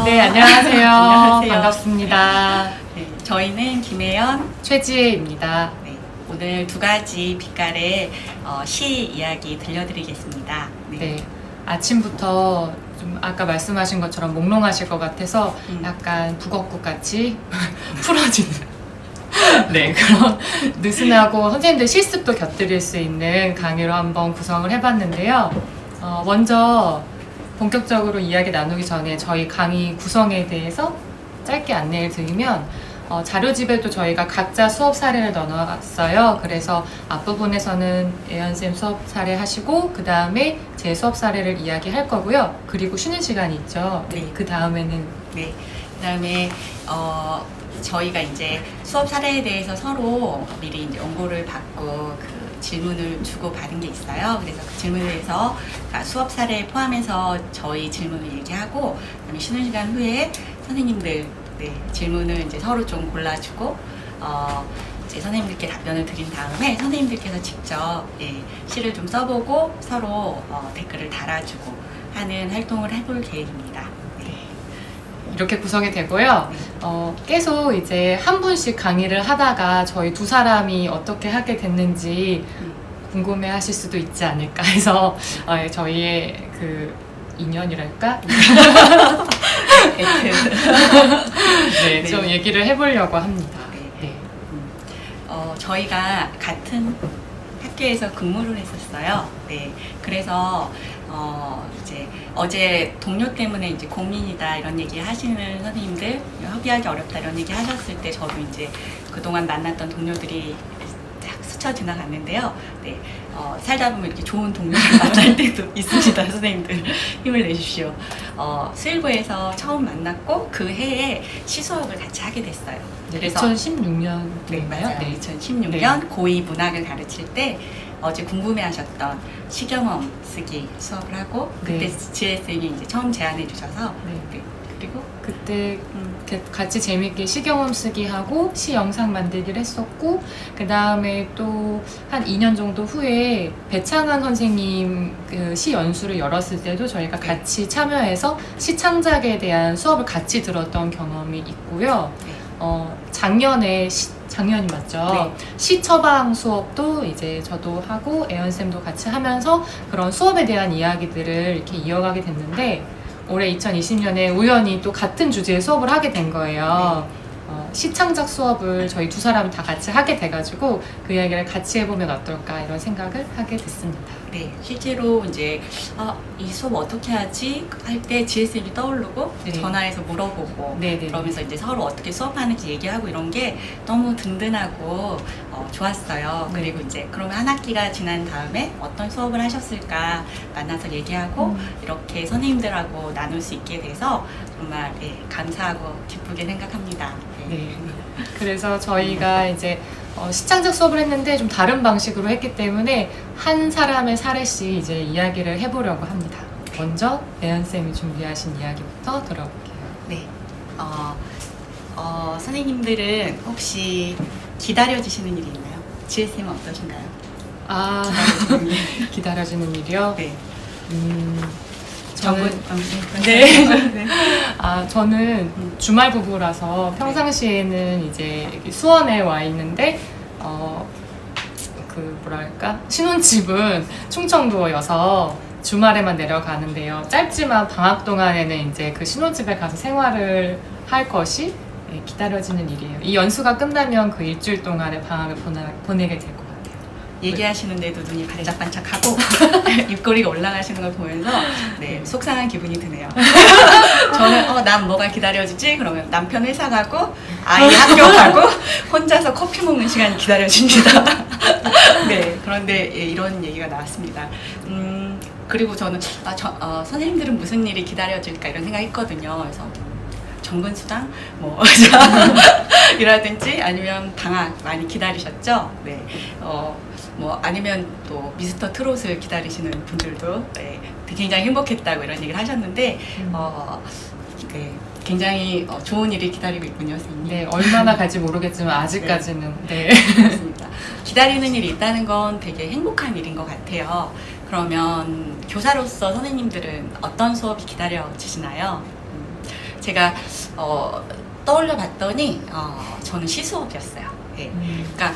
네, 안녕하세요. 안녕하세요. 반갑습니다. 네, 저희는 김혜연, 최지혜입니다. 네, 오늘 두 가지 빛깔의 시 이야기 들려드리겠습니다. 네, 아침부터 좀 아까 말씀하신 것처럼 몽롱하실 것 같아서 약간 북엇국 같이 풀어지는 네, 그런 느슨하고 선생님들 실습도 곁들일 수 있는 강의로 한번 구성을 해봤는데요. 먼저 본격적으로 이야기 나누기 전에 저희 강의 구성에 대해서 짧게 안내를 드리면 자료집에도 저희가 각자 수업 사례를 넣어놨어요. 그래서 앞부분에서는 예연쌤 수업 사례 하시고 그 다음에 제 수업 사례를 이야기할 거고요. 그리고 쉬는 시간이 있죠. 네. 그 다음에는 네, 그다음에 저희가 이제 수업 사례에 대해서 서로 미리 이제 원고를 받고 그 질문을 주고 받은 게 있어요. 그래서 그 질문에 대해서 그러니까 수업 사례 포함해서 저희 질문을 얘기하고 그다음에 쉬는 시간 후에 선생님들 질문을 이제 서로 좀 골라주고 이제 선생님들께 답변을 드린 다음에 선생님들께서 직접 시를 좀 써보고 서로 댓글을 달아주고 하는 활동을 해볼 계획입니다. 이렇게 구성이 되고요. 계속 이제 한 분씩 강의를 하다가 저희 두 사람이 어떻게 하게 됐는지 궁금해 하실 수도 있지 않을까 해서 저희의 그 인연이랄까? 네, 좀 얘기를 해보려고 합니다. 네. 저희가 같은 학교에서 근무를 했었어요. 네, 그래서 이제 어제 동료 때문에 이제 고민이다 이런 얘기 하시는 선생님들, 협의하기 어렵다 이런 얘기 하셨을 때 저도 이제 그동안 만났던 동료들이 딱 스쳐 지나갔는데요. 네, 살다 보면 이렇게 좋은 동료를 만날 때도 있습니다. 선생님들 힘을 내주십시오. 수일고에서 처음 만났고 그 해에 시수업을 같이 하게 됐어요. 네, 그래서 2016년인가요? 네, 맞아요. 2016년 고2 문학을 가르칠 때 어제 궁금해하셨던 시경험 쓰기 수업을 하고 그때 지혜쌤이 이제 처음 제안해 주셔서 그리고 그때 이렇게 같이 재밌게 시경험 쓰기 하고 시 영상 만들기를 했었고 그 다음에 또 한 2년 정도 후에 배창한 선생님 그 시 연수를 열었을 때도 저희가 같이 참여해서 시 창작에 대한 수업을 같이 들었던 경험이 있고요. 작년이 맞죠? 시 처방 수업도 이제 저도 하고 애연쌤도 같이 하면서 그런 수업에 대한 이야기들을 이렇게 이어가게 됐는데 올해 2020년에 우연히 또 같은 주제의 수업을 하게 된 거예요. 시창작 수업을 저희 두 사람이 다 같이 하게 돼가지고 그 이야기를 같이 해보면 어떨까 이런 생각을 하게 됐습니다. 네, 실제로 이제 이 수업 어떻게 하지 할 때 지혜쌤이 떠오르고 전화해서 물어보고 그러면서 이제 서로 어떻게 수업하는지 얘기하고 이런 게 너무 든든하고 좋았어요. 그리고 이제 그러면 한 학기가 지난 다음에 어떤 수업을 하셨을까 만나서 얘기하고 이렇게 선생님들하고 나눌 수 있게 돼서 정말 감사하고 기쁘게 생각합니다. 네. 그래서 저희가 이제 시창작 수업을 했는데 좀 다른 방식으로 했기 때문에 한 사람의 사례씩 이제 이야기를 해보려고 합니다. 먼저 애연쌤이 준비하신 이야기부터 들어볼게요. 네. 선생님들은 혹시 기다려주시는 일이 있나요? 지혜쌤은 어떠신가요? 기다려주는 일이요? 네. 저는 저는 주말 부부라서 평상시에는 이제 수원에 와 있는데 신혼집은 충청도여서 주말에만 내려가는데요. 짧지만 방학 동안에는 이제 그 신혼집에 가서 생활을 할 것이 기다려지는 일이에요. 이 연수가 끝나면 그 일주일 동안의 방학을 보내게 될 것 같아요. 얘기하시는데도 눈이 반짝반짝하고 입꼬리가 올라가시는 걸 보면서 속상한 기분이 드네요. 저는 난 뭐가 기다려지지? 그러면 남편 회사 가고 아이 학교 가고 혼자서 커피 먹는 시간이 기다려집니다. 네, 그런데 이런 얘기가 나왔습니다. 그리고 저는 선생님들은 무슨 일이 기다려질까 이런 생각했거든요. 그래서 정근수당 이라든지 아니면 방학 많이 기다리셨죠? 네. 아니면 또 미스터 트롯을 기다리시는 분들도 굉장히 행복했다고 이런 얘기를 하셨는데 굉장히 좋은 일이 기다리고 있군요, 선생님. 네, 얼마나 갈지 모르겠지만 아직까지는 그렇습니다. 기다리는 일이 있다는 건 되게 행복한 일인 것 같아요. 그러면 교사로서 선생님들은 어떤 수업이 기다려지시나요? 제가 떠올려 봤더니 저는 시수업이었어요. 예. 그러니까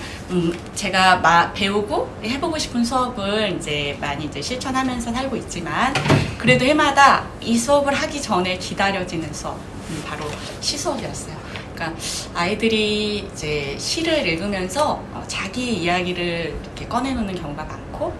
제가 배우고 해보고 싶은 수업을 이제 많이 이제 실천하면서 살고 있지만 그래도 해마다 이 수업을 하기 전에 기다려지는 수업 바로 시수업이었어요. 그러니까 아이들이 이제 시를 읽으면서 자기 이야기를 이렇게 꺼내놓는 경우가 많고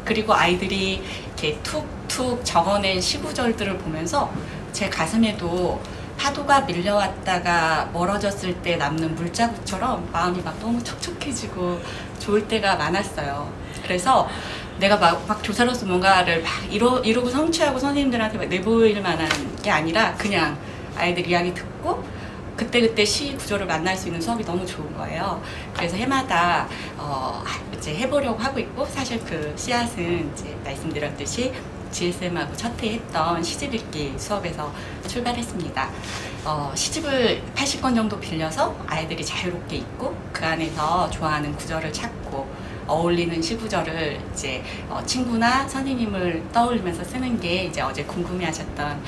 그리고 아이들이 이렇게 툭툭 적어낸 시구절들을 보면서 제 가슴에도 파도가 밀려왔다가 멀어졌을 때 남는 물자국처럼 마음이 막 너무 촉촉해지고 좋을 때가 많았어요. 그래서 내가 막 교사로서 뭔가를 막 이루고 성취하고 선생님들한테 막 내보일 만한 게 아니라 그냥 아이들 이야기 듣고 그때그때 시 구조를 만날 수 있는 수업이 너무 좋은 거예요. 그래서 해마다 이제 해보려고 하고 있고 사실 그 씨앗은 이제 말씀드렸듯이 GSM하고 첫 해 했던 시집 읽기 수업에서 출발했습니다. 시집을 80권 정도 빌려서 아이들이 자유롭게 읽고 그 안에서 좋아하는 구절을 찾고 어울리는 시구절을 이제 친구나 선생님을 떠올리면서 쓰는 게 이제 어제 궁금해하셨던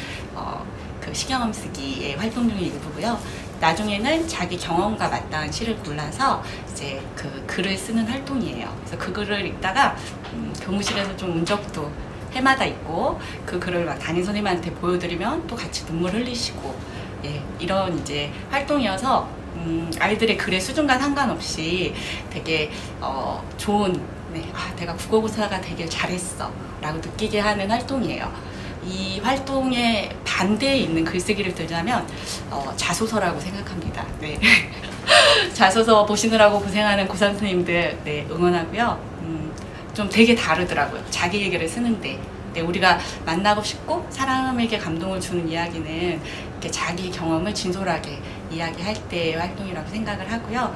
그 시경험 쓰기의 활동 중의 일부고요. 나중에는 자기 경험과 맞닿은 시를 골라서 이제 그 글을 쓰는 활동이에요. 그래서 그 글을 읽다가 교무실에서 좀 운 적도 해마다 있고 그 글을 막 담임 선생님한테 보여드리면 또 같이 눈물 흘리시고 예, 이런 이제 활동이어서 아이들의 글의 수준과 상관없이 되게 좋은 내가 국어고사가 되게 잘했어 라고 느끼게 하는 활동이에요. 이 활동의 반대에 있는 글쓰기를 들자면 자소서라고 생각합니다. 네. 자소서 보시느라고 고생하는 고3 선생님들 응원하고요. 좀 되게 다르더라고요. 자기 얘기를 쓰는데. 우리가 만나고 싶고 사람에게 감동을 주는 이야기는 이렇게 자기 경험을 진솔하게 이야기할 때의 활동이라고 생각을 하고요.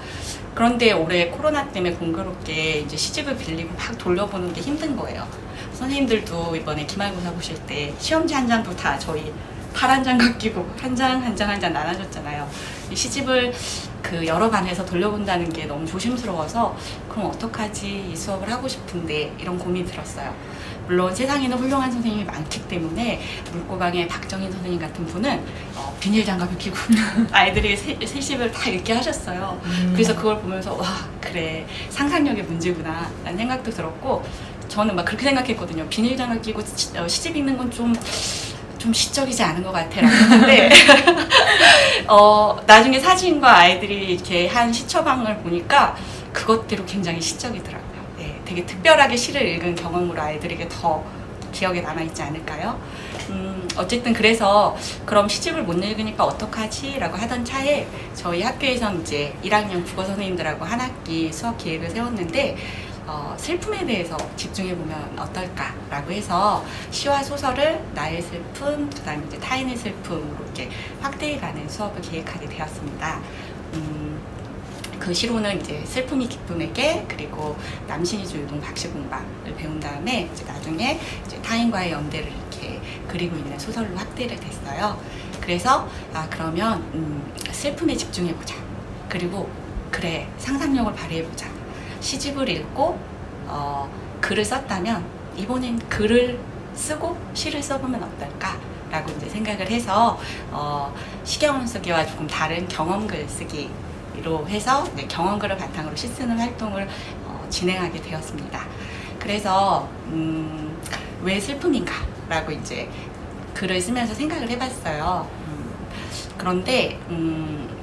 그런데 올해 코로나 때문에 공교롭게 이제 시집을 빌리고 막 돌려보는 게 힘든 거예요. 선생님들도 이번에 기말고사 보실 때 시험지 한 장도 다 저희 팔 한 장 갖기고 한 장 나눠줬잖아요. 이 시집을 그 여러 반에서 돌려본다는 게 너무 조심스러워서 그럼 어떡하지 이 수업을 하고 싶은데 이런 고민이 들었어요. 물론 세상에는 훌륭한 선생님이 많기 때문에 물고방의 박정인 선생님 같은 분은 비닐 장갑을 끼고 아이들이 세십을 다 읽게 하셨어요. 그래서 그걸 보면서 와 그래 상상력의 문제구나 라는 생각도 들었고 저는 막 그렇게 생각했거든요. 비닐 장갑 끼고 시집 읽는 건 좀 시적이지 않은 것 같아 라고 했는데 나중에 사진과 아이들이 이렇게 한 시처방을 보니까 그것대로 굉장히 시적이더라고요. 네, 되게 특별하게 시를 읽은 경험으로 아이들에게 더 기억에 남아있지 않을까요? 어쨌든 그래서 그럼 시집을 못 읽으니까 어떡하지? 라고 하던 차에 저희 학교에선 이제 1학년 국어 선생님들하고 한 학기 수업 계획을 세웠는데 슬픔에 대해서 집중해보면 어떨까라고 해서 시와 소설을 나의 슬픔, 그 다음에 이제 타인의 슬픔으로 이렇게 확대해가는 수업을 기획하게 되었습니다. 그 시로는 이제 슬픔이 기쁨에게 그리고 남신이주 유동 박씨공방을 배운 다음에 이제 나중에 이제 타인과의 연대를 이렇게 그리고 있는 소설로 확대를 됐어요. 그래서 그러면 슬픔에 집중해보자. 그리고 그래 상상력을 발휘해보자. 시집을 읽고 글을 썼다면 이번엔 글을 쓰고 시를 써보면 어떨까라고 이제 생각을 해서 시경험 쓰기와 조금 다른 경험글 쓰기로 해서 이제 경험글을 바탕으로 시 쓰는 활동을 진행하게 되었습니다. 그래서 왜 슬픔인가라고 이제 글을 쓰면서 생각을 해봤어요. 그런데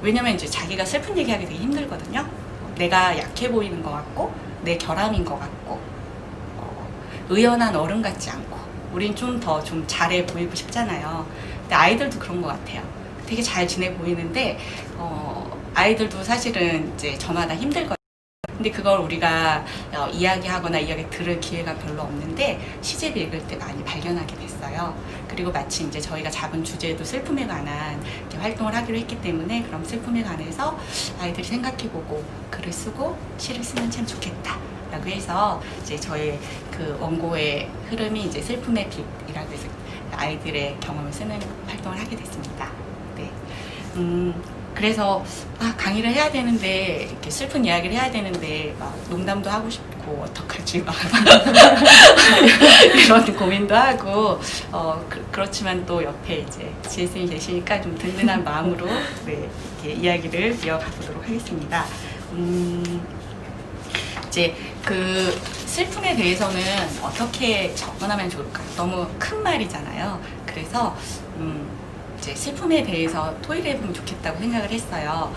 왜냐면 이제 자기가 슬픈 얘기하기 되게 힘들거든요. 내가 약해 보이는 것 같고 내 결함인 것 같고 의연한 어른 같지 않고 우린 좀 더 좀 잘해 보이고 싶잖아요. 근데 아이들도 그런 것 같아요. 되게 잘 지내 보이는데 아이들도 사실은 이제 저마다 힘들거든요. 근데 그걸 우리가 이야기하거나 이야기 들을 기회가 별로 없는데 시집 읽을 때 많이 발견하게 됐어요. 그리고 마침 이제 저희가 잡은 주제도 슬픔에 관한 활동을 하기로 했기 때문에 그럼 슬픔에 관해서 아이들이 생각해보고 글을 쓰고 시를 쓰면 참 좋겠다 라고 해서 이제 저의 그 원고의 흐름이 이제 슬픔의 빛이라고 해서 아이들의 경험을 쓰는 활동을 하게 됐습니다. 네. 그래서 강의를 해야 되는데 이렇게 슬픈 이야기를 해야 되는데 막 농담도 하고 싶고 뭐 어떡하지 막 이런 고민도 하고 그렇지만 또 옆에 이제 지혜쌤이 계시니까 좀 든든한 마음으로 네, 이렇게 이야기를 이어가 보도록 하겠습니다. 이제 그 슬픔에 대해서는 어떻게 접근하면 좋을까요? 너무 큰 말이잖아요. 그래서 이제 슬픔에 대해서 토의를 해보면 좋겠다고 생각을 했어요.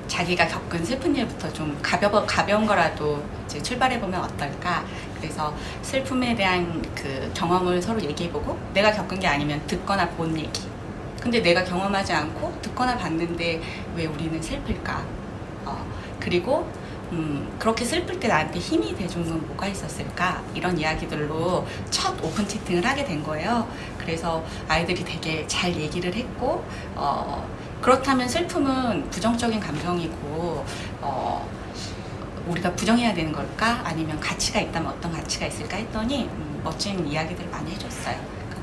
자기가 겪은 슬픈 일부터 좀 가벼운 거라도 이제 출발해보면 어떨까? 그래서 슬픔에 대한 그 경험을 서로 얘기해보고 내가 겪은 게 아니면 듣거나 본 얘기. 근데 내가 경험하지 않고 듣거나 봤는데 왜 우리는 슬플까? 그리고 그렇게 슬플 때 나한테 힘이 돼주는 뭐가 있었을까? 이런 이야기들로 첫 오픈 채팅을 하게 된 거예요. 그래서 아이들이 되게 잘 얘기를 했고 그렇다면 슬픔은 부정적인 감정이고 우리가 부정해야 되는 걸까? 아니면 가치가 있다면 어떤 가치가 있을까? 했더니 멋진 이야기들을 많이 해줬어요.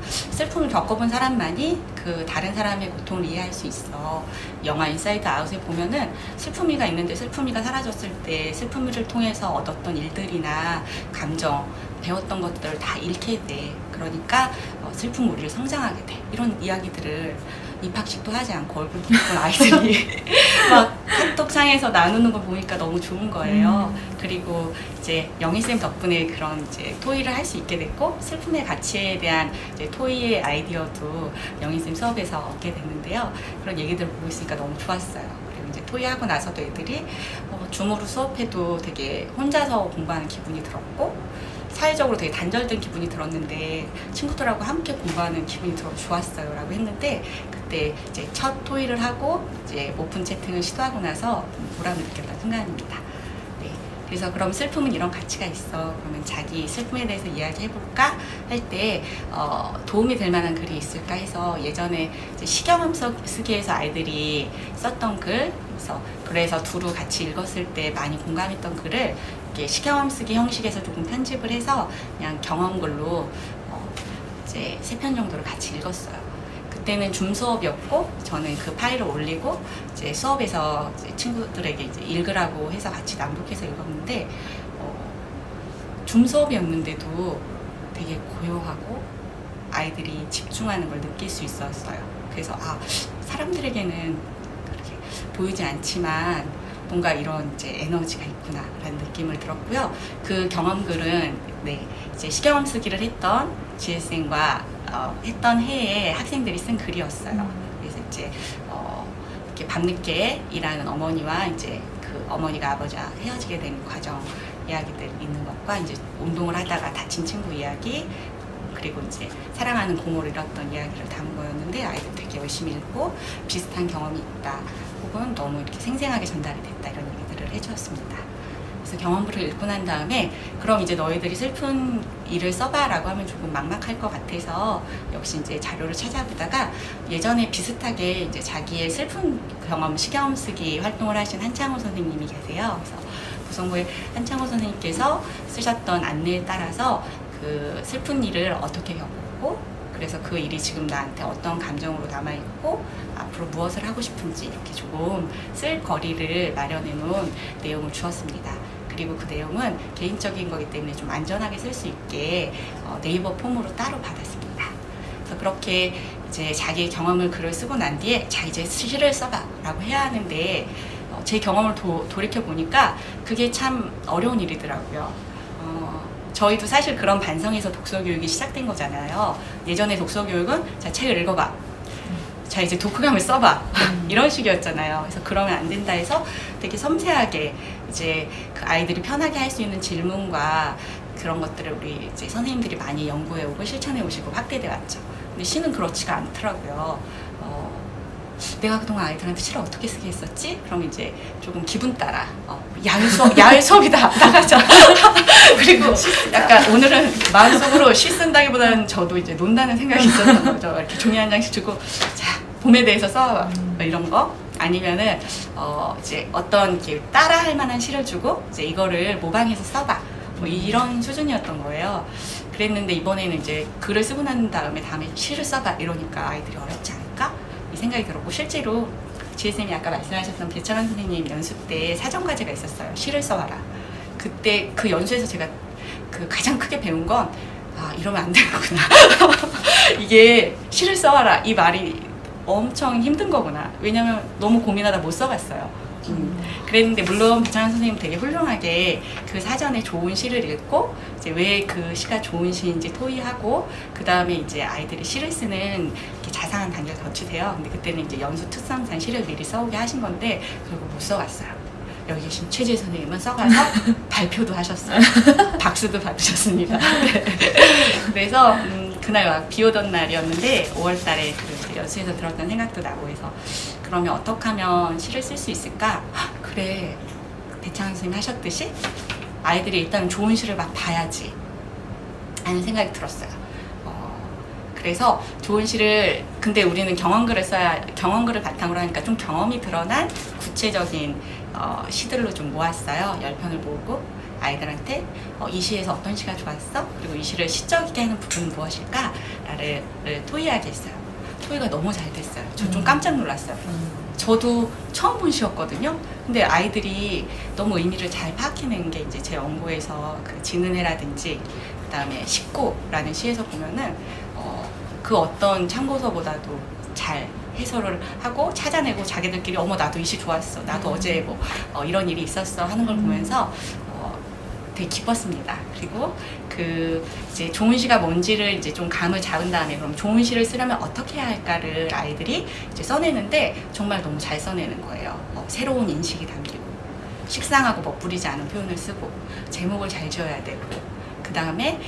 슬픔을 겪어본 사람만이 그 다른 사람의 고통을 이해할 수 있어. 영화 인사이드 아웃에 보면은 슬픔이가 있는데 슬픔이가 사라졌을 때 슬픔이를 통해서 얻었던 일들이나 감정, 배웠던 것들을 다 잃게 돼. 그러니까 슬픔 우리를 성장하게 돼. 이런 이야기들을 입학식도 하지 않고 얼굴 붉은 아이들이 막 카톡창에서 나누는 걸 보니까 너무 좋은 거예요. 그리고 이제 영희쌤 덕분에 그런 이제 토의를 할 수 있게 됐고 슬픔의 가치에 대한 이제 토의의 아이디어도 영희쌤 수업에서 얻게 됐는데요. 그런 얘기들을 보고 있으니까 너무 좋았어요. 그리고 이제 토의하고 나서도 애들이 줌으로 수업해도 되게 혼자서 공부하는 기분이 들었고 사회적으로 되게 단절된 기분이 들었는데 친구들하고 함께 공부하는 기분이 들어 좋았어요 라고 했는데 그때 이제 첫 토의를 하고 이제 오픈 채팅을 시도하고 나서 보람을 느꼈다는 순간입니다. 네. 그래서 그럼 슬픔은 이런 가치가 있어. 그러면 자기 슬픔에 대해서 이야기해볼까 할 때 도움이 될 만한 글이 있을까 해서 예전에 이제 시경험 쓰기에서 아이들이 썼던 글 그래서 두루 같이 읽었을 때 많이 공감했던 글을 시경험 쓰기 형식에서 조금 편집을 해서 그냥 경험글로 이제 3편 정도를 같이 읽었어요. 그때는 줌 수업이었고 저는 그 파일을 올리고 이제 수업에서 이제 친구들에게 이제 읽으라고 해서 같이 낭독해서 읽었는데 줌 수업이었는데도 되게 고요하고 아이들이 집중하는 걸 느낄 수 있었어요. 그래서 사람들에게는 그렇게 보이지 않지만 뭔가 이런 이제 에너지가 있구나라는 느낌을 들었고요. 그 경험글은 네, 이제 시경험 쓰기를 했던 지혜쌤과 했던 해에 학생들이 쓴 글이었어요. 그래서 이제 이렇게 밤늦게 일하는 어머니와 이제 그 어머니가 아버지와 헤어지게 된 과정 이야기들 있는 것과 이제 운동을 하다가 다친 친구 이야기 그리고 이제 사랑하는 고모를 잃었던 이야기를 담은 거였는데 아이들 되게 열심히 읽고 비슷한 경험이 있다. 혹은 너무 이렇게 생생하게 전달이 됐다 이런 얘기들을 해주었습니다. 그래서 경험글을 읽고 난 다음에 그럼 이제 너희들이 슬픈 일을 써봐라고 하면 조금 막막할 것 같아서 역시 이제 자료를 찾아보다가 예전에 비슷하게 이제 자기의 슬픈 경험, 시경험 쓰기 활동을 하신 한창호 선생님이 계세요. 그래서 구성부의 한창호 선생님께서 쓰셨던 안내에 따라서 그 슬픈 일을 어떻게 겪었고 그래서 그 일이 지금 나한테 어떤 감정으로 남아있고 앞으로 무엇을 하고 싶은지 이렇게 조금 쓸 거리를 마련해 놓은 내용을 주었습니다. 그리고 그 내용은 개인적인 거기 때문에 좀 안전하게 쓸 수 있게 네이버 폼으로 따로 받았습니다. 그래서 그렇게 이제 자기의 경험을 글을 쓰고 난 뒤에 자 이제 시를 써봐 라고 해야 하는데 제 경험을 돌이켜 보니까 그게 참 어려운 일이더라고요. 저희도 사실 그런 반성에서 독서교육이 시작된 거잖아요. 예전에 독서교육은 자 책을 읽어봐. 자 이제 독후감을 써봐. 이런 식이었잖아요. 그래서 그러면 안 된다 해서 되게 섬세하게 이제 그 아이들이 편하게 할 수 있는 질문과 그런 것들을 우리 이제 선생님들이 많이 연구해 오고 실천해 오시고 확대돼 왔죠. 근데 시는 그렇지가 않더라고요. 내가 그동안 아이들한테 시를 어떻게 쓰게 했었지? 그럼 이제 조금 기분 따라 야외 수업이다 나가자. 그리고 약간 오늘은 마음속으로 시 쓴다기보다는 저도 이제 논다는 생각이 있었던 거죠. 이렇게 종이 한 장씩 주고 자 봄에 대해서 써봐 이런 거 아니면은 이제 어떤 이렇게 따라할 만한 시를 주고 이제 이거를 모방해서 써봐 뭐 이런 수준이었던 거예요. 그랬는데 이번에는 이제 글을 쓰고 난 다음에 시를 써봐 이러니까 아이들이 어렵지 않을까? 이 생각이 들었고 실제로 지혜쌤이 아까 말씀하셨던 배철원 선생님 연수 때 사전과제가 있었어요. 시를 써와라. 그 그때 그 연수에서 제가 그 가장 크게 배운 건 이러면 안 되는구나. 이게 시를 써와라 이 말이 엄청 힘든 거구나. 왜냐면 너무 고민하다 못 써봤어요. 그랬는데 물론 배창환 선생님 되게 훌륭하게 그 사전에 좋은 시를 읽고 이제 왜 그 시가 좋은 시인지 토의하고 그 다음에 이제 아이들이 시를 쓰는 이렇게 자상한 단계를 거치세요. 근데 그때는 이제 연수 특성상 시를 미리 써오게 하신 건데 결국 못 써왔어요. 여기 계신 최재 선생님은 써가서 발표도 하셨어요. 박수도 받으셨습니다. 네. 그래서 그날 막 비 오던 날이었는데 5월달에 그 연수에서 들었던 생각도 나고 해서 그러면 어떻게 하면 시를 쓸 수 있을까? 그래, 배창환 선생님 하셨듯이 아이들이 일단 좋은 시를 막 봐야지 하는 생각이 들었어요. 그래서 좋은 시를, 근데 우리는 경험글을 바탕으로 하니까 좀 경험이 드러난 구체적인 시들로 좀 모았어요. 10편을 모으고 아이들한테 이 시에서 어떤 시가 좋았어? 그리고 이 시를 시적 있게 하는 부분은 무엇일까?를 토의하게 했어요. 토의가 너무 잘 됐어요. 저 좀 깜짝 놀랐어요. 저도 처음 본 시였거든요. 근데 아이들이 너무 의미를 잘 파악해낸 게 이제 제 연구에서 그 진은혜라든지 그 다음에 식구라는 시에서 보면은 그 어떤 참고서보다도 잘 해설을 하고 찾아내고 자기들끼리 어머 나도 이 시 좋았어. 나도 어제 뭐 이런 일이 있었어 하는 걸 보면서 되게 기뻤습니다. 그리고 그 이제 좋은 시가 뭔지를 이제 좀 감을 잡은 다음에 그럼 좋은 시를 쓰려면 어떻게 해야 할까를 아이들이 이제 써내는데 정말 너무 잘 써내는 거예요. 새로운 인식이 담기고 식상하고 멋부리지 않은 표현을 쓰고 제목을 잘 지어야 되고 그 다음에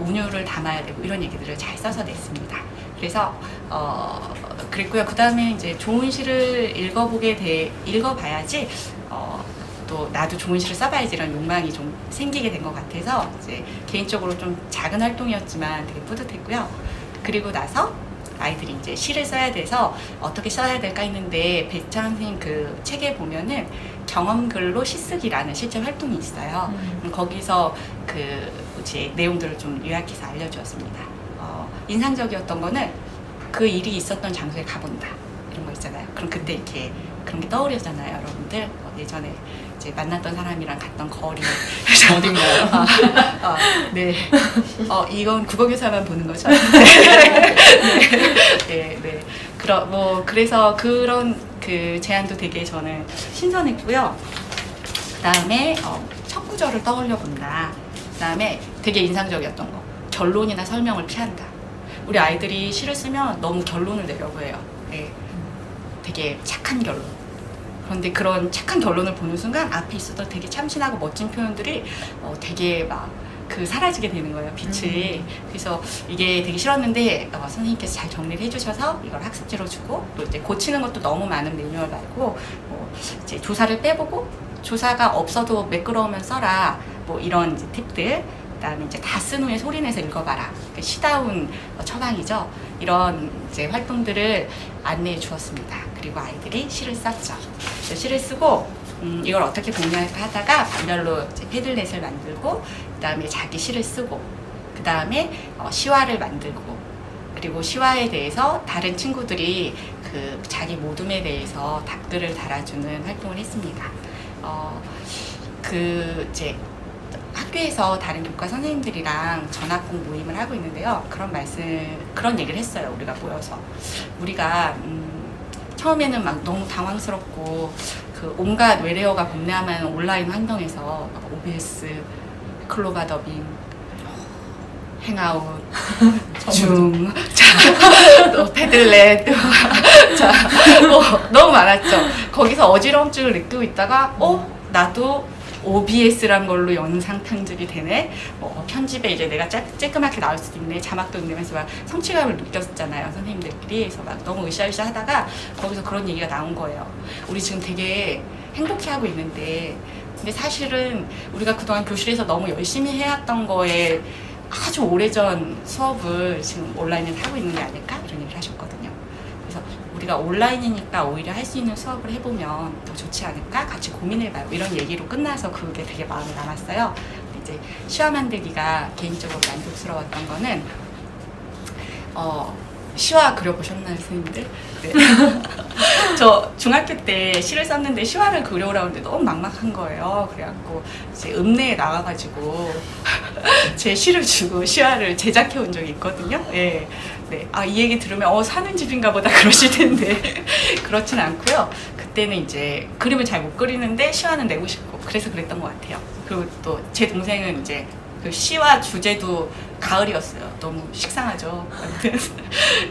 운율을 담아야 되고 이런 얘기들을 잘 써서 냈습니다. 그래서 그랬고요. 그 다음에 이제 좋은 시를 읽어봐야지 또 나도 좋은 시를 써봐야지 이런 욕망이 좀 생기게 된 것 같아서 이제 개인적으로 좀 작은 활동이었지만 되게 뿌듯했고요. 그리고 나서 아이들이 이제 시를 써야 돼서 어떻게 써야 될까 했는데 배창환 선생님 그 책에 보면은 경험글로 시쓰기라는 실제 활동이 있어요. 거기서 그 이제 내용들을 좀 요약해서 알려주었습니다. 인상적이었던 거는 그 일이 있었던 장소에 가본다 이런 거 있잖아요. 그럼 그때 이렇게 그런 게 떠오르잖아요, 여러분들. 예전에 이제 만났던 사람이랑 갔던 거리 어딘가요? 네. 이건 국어교사만 보는 거죠. 네. 그래서 그런 그 제안도 되게 저는 신선했고요. 그 다음에 첫 구절을 떠올려 본다. 그 다음에 되게 인상적이었던 거. 결론이나 설명을 피한다. 우리 아이들이 시를 쓰면 너무 결론을 내려고 해요. 네. 되게 착한 결론. 그런데 그런 착한 결론을 보는 순간 앞에 있었던 되게 참신하고 멋진 표현들이 되게 막 그 사라지게 되는 거예요, 빛이. 그래서 이게 되게 싫었는데 선생님께서 잘 정리를 해주셔서 이걸 학습지로 주고 또 이제 고치는 것도 너무 많은 매뉴얼 말고 이제 조사를 빼보고 조사가 없어도 매끄러우면 써라 뭐 이런 이제 팁들. 그다음에 이제 다 쓴 후에 소리내서 읽어봐라. 그러니까 시다운 처방이죠. 이런 이제 활동들을 안내해 주었습니다. 그리고 아이들이 시를 썼죠. 시를 쓰고 이걸 어떻게 공유할까 하다가 반별로 이제 패들렛을 만들고 그다음에 자기 시를 쓰고 그다음에 시화를 만들고 그리고 시화에 대해서 다른 친구들이 그 자기 모둠에 대해서 답글을 달아주는 활동을 했습니다. 그 이제 학교에서 다른 교과 선생님들이랑 전학공 모임을 하고 있는데요. 그런 얘기를 했어요. 우리가 모여서. 우리가, 처음에는 막 너무 당황스럽고, 그 온갖 외래어가 범람한 온라인 환경에서 OBS, 클로바 더빙, 행아웃, 줌, 또 패들렛, 너무 많았죠. 거기서 어지러움증을 느끼고 있다가, 나도 OBS란 걸로 영상 편집이 되네. 편집에 이제 내가 쬐끄맣게 나올 수도 있네. 자막도 읽으면서 막 성취감을 느꼈잖아요. 선생님들끼리. 그래서 막 너무 으쌰으쌰 하다가 거기서 그런 얘기가 나온 거예요. 우리 지금 되게 행복해하고 있는데 근데 사실은 우리가 그동안 교실에서 너무 열심히 해왔던 거에 아주 오래전 수업을 지금 온라인에서 하고 있는 게 아닐까? 이런 얘기를 하셨거든요. 그래서 우리가 온라인이니까 오히려 할 수 있는 수업을 해보면 더 좋지 않을까? 같이 고민해봐요. 이런 얘기로 끝나서 그게 되게 마음에 남았어요. 이제 시화 만들기가 개인적으로 만족스러웠던 거는 시화 그려보셨나요, 선생님들? 네. 저 중학교 때 시를 썼는데 시화를 그려오라고 하는데 너무 막막한 거예요. 그래갖고 이제 읍내에 나가가지고 제 시를 주고 시화를 제작해 온 적이 있거든요. 예. 네. 아, 이 얘기 들으면 사는 집인가 보다 그러실 텐데 그렇진 않고요. 그때는 이제 그림을 잘 못 그리는데 시화는 내고 싶고 그래서 그랬던 것 같아요. 그리고 또 제 동생은 이제 그 시와 주제도 가을이었어요. 너무 식상하죠. 아무튼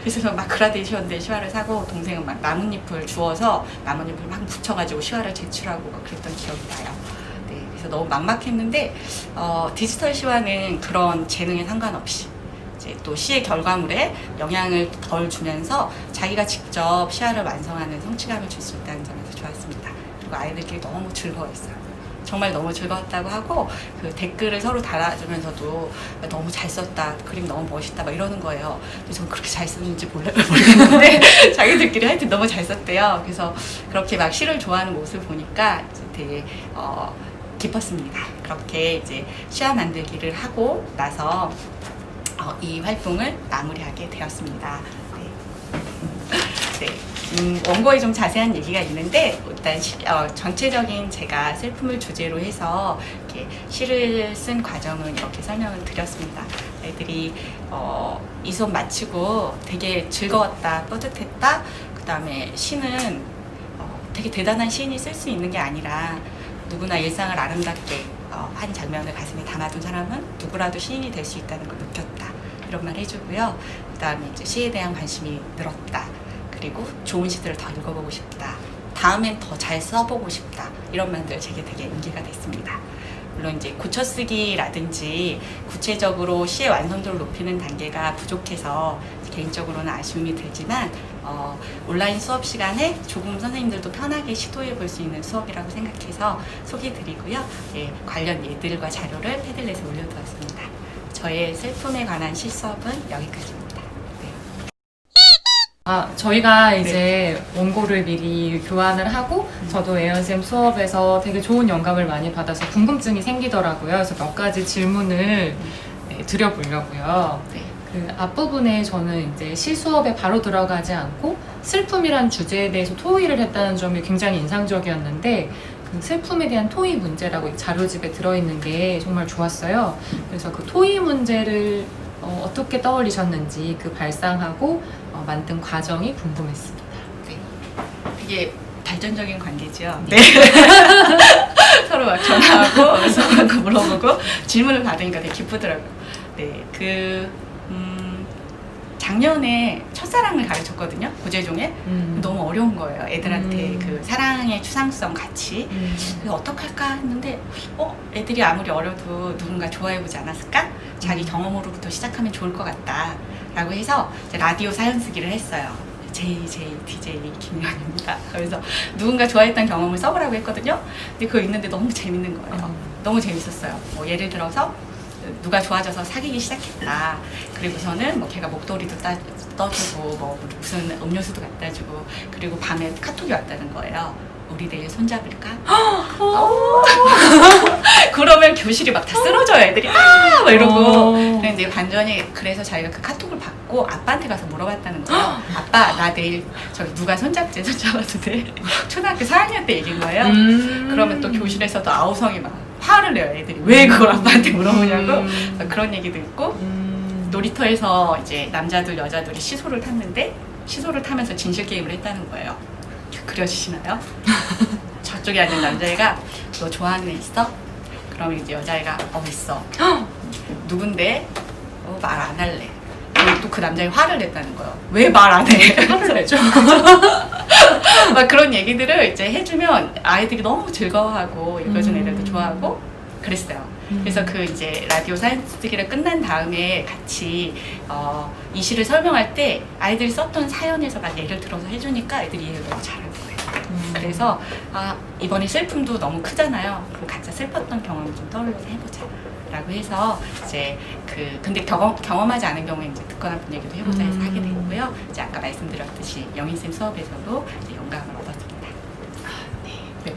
그래서 막 그라데이션데 시화를 사고 동생은 막 나뭇잎을 주워서 나뭇잎을 막 붙여가지고 시화를 제출하고 막 그랬던 기억이 나요. 네, 그래서 너무 막막했는데 디지털 시화는 그런 재능에 상관없이 이제 또 시의 결과물에 영향을 덜 주면서 자기가 직접 시화를 완성하는 성취감을 줄 수 있다는 점에서 좋았습니다. 그리고 아이들끼리 너무 즐거워했어요. 정말 너무 즐거웠다고 하고 그 댓글을 서로 달아주면서도 너무 잘 썼다, 그림 너무 멋있다 막 이러는 거예요. 근데 저는 그렇게 잘 썼는지 모르겠는데 자기들끼리 하여튼 너무 잘 썼대요. 그래서 그렇게 막 시를 좋아하는 모습을 보니까 이제 되게 기뻤습니다. 그렇게 이제 시화 만들기를 하고 나서 이 활동을 마무리하게 되었습니다. 네. 원고에 좀 자세한 얘기가 있는데 일단 전체적인 제가 슬픔을 주제로 해서 이렇게 시를 쓴 과정은 이렇게 설명을 드렸습니다. 애들이 이 수업 마치고 되게 즐거웠다, 뿌듯했다. 그 다음에 시는 되게 대단한 시인이 쓸 수 있는 게 아니라 누구나 일상을 아름답게 한 장면을 가슴에 담아둔 사람은 누구라도 시인이 될 수 있다는 걸 느꼈다. 이런 말 해주고요. 그 다음에 이제 시에 대한 관심이 늘었다. 그리고 좋은 시들을 더 읽어보고 싶다. 다음엔 더 잘 써보고 싶다. 이런 말들 제게 되게 인기가 됐습니다. 물론 이제 고쳐쓰기라든지 구체적으로 시의 완성도를 높이는 단계가 부족해서 개인적으로는 아쉬움이 들지만 온라인 수업 시간에 조금 선생님들도 편하게 시도해 볼 수 있는 수업이라고 생각해서 소개드리고요. 예, 관련 예들과 자료를 패들렛에 올려두었습니다. 저의 슬픔에 관한 시 수업은 여기까지입니다. 저희가 이제 원고를 미리 교환을 하고 저도 예연쌤 수업에서 되게 좋은 영감을 많이 받아서 궁금증이 생기더라고요. 그래서 몇 가지 질문을 드려보려고요. 네. 그 앞부분에 저는 이제 시 수업에 바로 들어가지 않고 슬픔이란 주제에 대해서 토의를 했다는 점이 굉장히 인상적이었는데 그 슬픔에 대한 토의 문제라고 자료집에 들어있는 게 정말 좋았어요. 그래서 그 토의 문제를 어떻게 떠올리셨는지 그 발상하고 만든 과정이 궁금했습니다. 네. 이게 발전적인 관계죠. 네. 서로 막 전화하고 서로 물어보고 질문을 받으니까 되게 기쁘더라고요. 네. 작년에 첫사랑을 가르쳤거든요. 고재종에. 너무 어려운 거예요. 애들한테 그 사랑의 추상성 같이. 그래서 어떡할까 했는데 애들이 아무리 어려도 누군가 좋아해보지 않았을까? 자기 경험으로부터 시작하면 좋을 것 같다 라고 해서 이제 라디오 사연 쓰기를 했어요. JJ DJ 김연입니다. 그래서 누군가 좋아했던 경험을 써보라고 했거든요. 근데 그거 읽는데 너무 재밌는 거예요. 너무 재밌었어요. 뭐 예를 들어서 누가 좋아져서 사귀기 시작했다. 그리고서는 뭐 걔가 목도리도 떠주고 뭐 무슨 음료수도 갖다 주고 그리고 밤에 카톡이 왔다는 거예요. 우리 내일 손잡을까? 그러면 교실이 막 다 쓰러져요. 애들이 막 이러고. 근데 이제 반전이 그래서 자기가 그 카톡을 받고 아빠한테 가서 물어봤다는 거예요. 아빠 나 내일 누가 손잡지? 손잡아도 돼? 초등학교 4학년 때 얘기인 거예요. 그러면 또 교실에서도 아우성이 막 화를 내요. 애들이 왜 그걸 아빠한테 물어보냐고. 그런 얘기도 있고 놀이터에서 이제 남자들 여자들이 시소를 탔는데 시소를 타면서 진실 게임을 했다는 거예요. 그려지시나요? 저쪽에 앉은 남자애가 너 좋아하는 애 있어? 그러면 이제 여자애가 있어. 누군데? 말 안 할래. 그리고 또 그 남자애 화를 냈다는 거예요. 왜 말 안 해? 화를 내죠. 막 그런 얘기들을 이제 해주면 아이들이 너무 즐거워하고 읽어준 애들도 좋아하고 그랬어요. 그래서 그 이제 라디오 사이언스 듣기를 끝난 다음에 같이 이 시를 설명할 때 아이들이 썼던 사연에서 막 예를 들어서 해주니까 애들이 이해를 너무 잘하는 거예요. 그래서 이번에 슬픔도 너무 크잖아요. 그럼 각자 슬펐던 경험을 좀 떠올려서 해보자 라고 해서 이제 근데 경험하지 않은 경우에 이제 듣거나 본 얘기도 해보자 해서 하게 됐고요. 이제 아까 말씀드렸듯이 영희쌤 수업에서도 이제 영감을 얻었습니다. 네.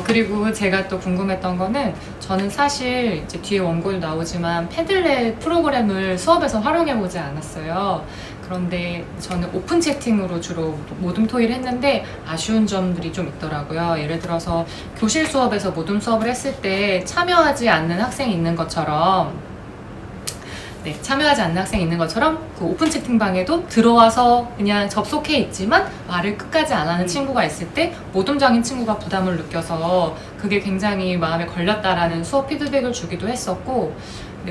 그리고 제가 또 궁금했던 거는 저는 사실 이제 뒤에 원고도 나오지만 패들렛 프로그램을 수업에서 활용해보지 않았어요. 그런데 저는 오픈 채팅으로 주로 모둠 토의를 했는데 아쉬운 점들이 좀 있더라고요. 예를 들어서 교실 수업에서 모둠 수업을 했을 때 참여하지 않는 학생이 있는 것처럼 참여하지 않는 학생이 있는 것처럼 그 오픈 채팅방에도 들어와서 그냥 접속해 있지만 말을 끝까지 안 하는 친구가 있을 때 모둠장인 친구가 부담을 느껴서 그게 굉장히 마음에 걸렸다라는 수업 피드백을 주기도 했었고,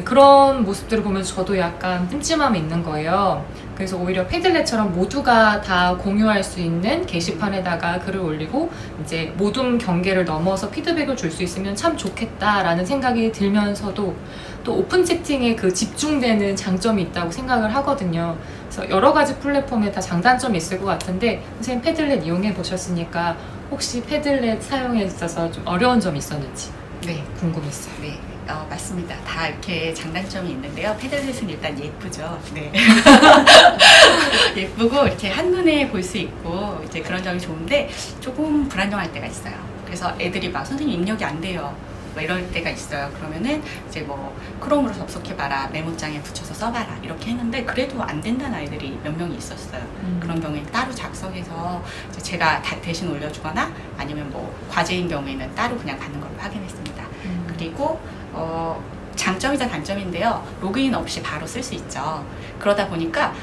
그런 모습들을 보면서 저도 약간 찜찜함이 있는 거예요. 그래서 오히려 패들렛처럼 모두가 다 공유할 수 있는 게시판에다가 글을 올리고 이제 모둠 경계를 넘어서 피드백을 줄 수 있으면 참 좋겠다라는 생각이 들면서도 또 오픈 채팅에 그 집중되는 장점이 있다고 생각을 하거든요. 그래서 여러 가지 플랫폼에 다 장단점이 있을 것 같은데 선생님 패들렛 이용해 보셨으니까 혹시 패들렛 사용에 있어서 좀 어려운 점이 있었는지 네. 궁금했어요. 네, 맞습니다. 다 이렇게 장단점이 있는데요. 패들렛은 일단 예쁘죠. 네. 예쁘고 이렇게 한눈에 볼 수 있고 이제 그런 점이 좋은데 조금 불안정할 때가 있어요. 그래서 애들이 막 선생님 입력이 안 돼요. 뭐 이럴 때가 있어요. 그러면은 이제 뭐 크롬으로 접속해봐라, 메모장에 붙여서 써봐라 이렇게 했는데 그래도 안 된다는 아이들이 몇 명이 있었어요. 그런 경우에 따로 작성해서 이제 제가 대신 올려주거나 아니면 뭐 과제인 경우에는 따로 그냥 받는 걸로 확인했습니다. 그리고 장점이자 단점인데요. 로그인 없이 바로 쓸 수 있죠. 그러다 보니까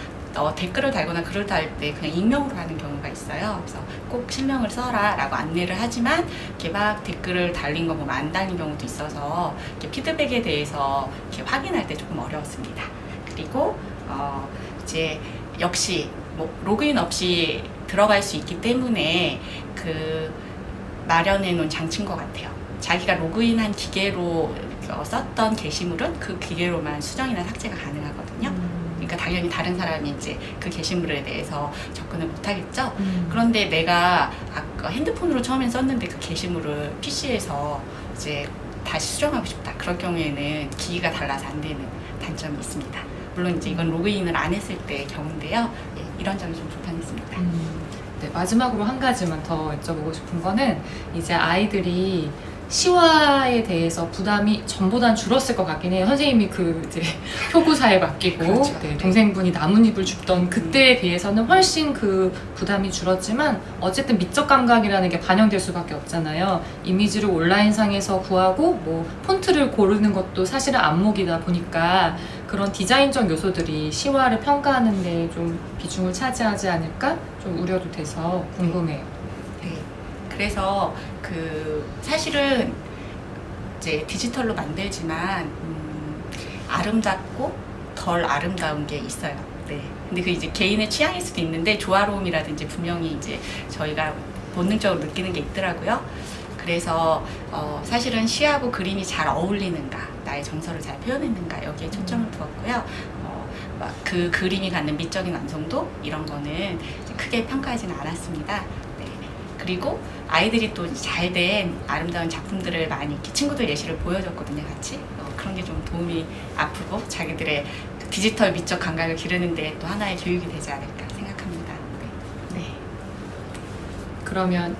댓글을 달거나 글을 달 때 그냥 익명으로 하는 경우가 있어요. 그래서 꼭 실명을 써라 라고 안내를 하지만 이렇게 막 댓글을 달린 거 보면 안 달린 경우도 있어서 이렇게 피드백에 대해서 이렇게 확인할 때 조금 어려웠습니다. 그리고 이제 역시 뭐 로그인 없이 들어갈 수 있기 때문에 그 마련해 놓은 장치인 것 같아요. 자기가 로그인한 기계로 썼던 게시물은 그 기계로만 수정이나 삭제가 가능하거든요. 그러니까 당연히 다른 사람이 이제 그 게시물에 대해서 접근을 못하겠죠. 그런데 내가 아까 핸드폰으로 처음엔 썼는데 그 게시물을 PC에서 이제 다시 수정하고 싶다. 그럴 경우에는 기기가 달라서 안 되는 단점이 있습니다. 물론 이제 이건 로그인을 안 했을 때의 경우인데요. 예, 이런 점이 좀 불편했습니다. 네, 마지막으로 한 가지만 더 여쭤보고 싶은 거는 이제 아이들이 시화에 대해서 부담이 전보단 줄었을 것 같긴 해요. 선생님이 그 이제 표구사에 맡기고 그렇죠. 동생분이 나뭇잎을 줍던 그때에 비해서는 훨씬 그 부담이 줄었지만 어쨌든 미적 감각이라는 게 반영될 수밖에 없잖아요. 이미지를 온라인상에서 구하고 뭐 폰트를 고르는 것도 사실은 안목이다 보니까 그런 디자인적 요소들이 시화를 평가하는데 좀 비중을 차지하지 않을까 좀 우려도 돼서 궁금해요. 네. 그래서 그 사실은 이제 디지털로 만들지만 아름답고 덜 아름다운 게 있어요. 네. 근데 그 이제 개인의 취향일 수도 있는데 조화로움이라든지 분명히 이제 저희가 본능적으로 느끼는 게 있더라고요. 그래서 사실은 시하고 그림이 잘 어울리는가, 나의 정서를 잘 표현했는가 여기에 초점을 두었고요. 그 그림이 갖는 미적인 완성도 이런 거는 크게 평가하지는 않았습니다. 네. 그리고 아이들이 또 잘 된 아름다운 작품들을 많이 이렇게 친구들 예시를 보여줬거든요, 같이. 그런 게 좀 도움이 아프고 자기들의 디지털 미적 감각을 기르는데 또 하나의 교육이 되지 않을까 생각합니다. 네. 그러면